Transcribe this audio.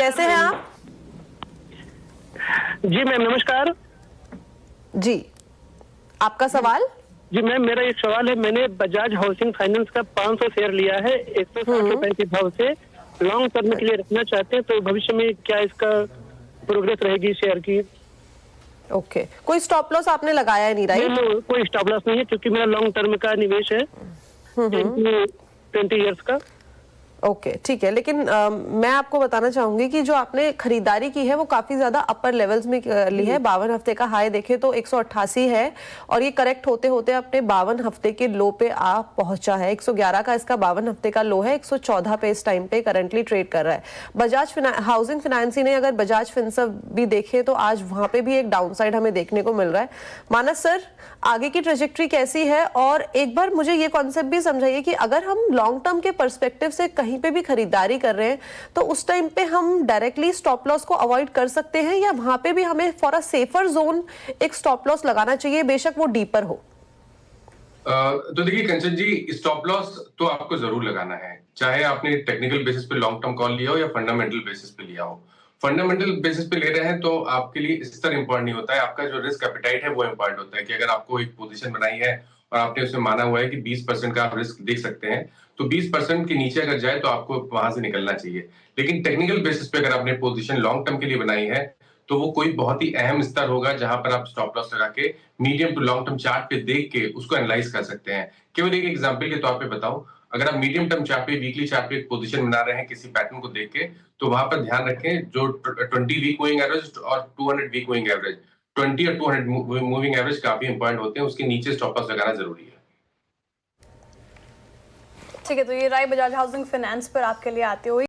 कैसे हैं आप? जी मैम नमस्कार। जी, आपका सवाल? जी मैम, मेरा एक सवाल है। मैंने बजाज हाउसिंग फाइनेंस का 500 शेयर लिया है 160 रुपए के भाव से। लॉन्ग टर्म के लिए रखना चाहते हैं, तो भविष्य में क्या इसका प्रोग्रेस रहेगी शेयर की? ओके, कोई स्टॉप लॉस आपने लगाया नहीं, राइट? मैम कोई स्टॉप लॉस नहीं है, क्योंकि मेरा लॉन्ग टर्म का निवेश है 20 ईयर्स का। ओके, ठीक है, लेकिन मैं आपको बताना चाहूंगी कि जो आपने खरीदारी की है वो काफी ज्यादा अपर लेवल्स में ली है। 52 हफ्ते का हाई देखे तो 188 है और ये करेक्ट होते होते अपने 52 हफ्ते के लो पे आ पहुंचा है। 111 का इसका 52 हफ्ते का लो है, 114 पे इस टाइम पे करंटली ट्रेड कर रहा है। बजाज हाउसिंग फाइनेंस ने अगर बजाज फिनसर्व भी देखे तो आज वहां पे भी एक डाउनसाइड हमें देखने को मिल रहा है। मानस सर, आगे की ट्रेजेक्ट्री कैसी है? और एक बार मुझे ये कॉन्सेप्ट भी समझाइए कि अगर हम लॉन्ग टर्म के पर्सपेक्टिव से कहीं पे भी खरीदारी कर रहे हैं तो उस टाइम पे हम डायरेक्टली स्टॉप लॉस को अवॉइड कर सकते हैं, या वहां पे भी हमें फॉर अ सेफर जोन एक स्टॉप लॉस लगाना चाहिए, बेशक वो डीपर हो? तो देखिए कंचन जी, स्टॉप लॉस तो आपको जरूर लगाना है, चाहे आपने टेक्निकल बेसिस पे लॉन्ग टर्म कॉल लिया हो या फंडामेंटल बेसिस पे लिया हो। फंडामेंटल बेसिस पे ले रहे हैं तो आपके लिए स्तर इंपॉर्टेंट नहीं होता है, आपका जो रिस्क एपेटाइट है वो इंपॉर्टेंट होता है। कि अगर आपको एक पोजीशन बनाई है और आपने उसमें माना हुआ है कि 20% का आप रिस्क देख सकते हैं, तो 20% के नीचे अगर जाए तो आपको वहां से निकलना चाहिए। लेकिन टेक्निकल बेसिस पे अगर आपने पोजीशन लॉन्ग टर्म के लिए बनाई है तो वो कोई बहुत ही अहम स्तर होगा जहां पर आप स्टॉप लॉस लगा के medium to long term chart पे देख के उसको एनालाइज कर सकते हैं। केवल एक एग्जांपल के तौर पे बताऊं, अगर आप मीडियम टर्म चार्ट पे वीकली चार्ट पे एक पोजीशन बना रहे हैं किसी पैटर्न को देख के, तो वहां पर ध्यान रखें जो 20 वीक मूविंग एवरेज और 200 वीक मूविंग एवरेज, 20 और 200 मूविंग एवरेज काफी इंपॉर्टेंट होते हैं, उसके नीचे स्टॉप लॉस लगाना जरूरी है। ठीक है, तो ये राय बजाज हाउसिंग फाइनेंस पर आपके लिए आती हुई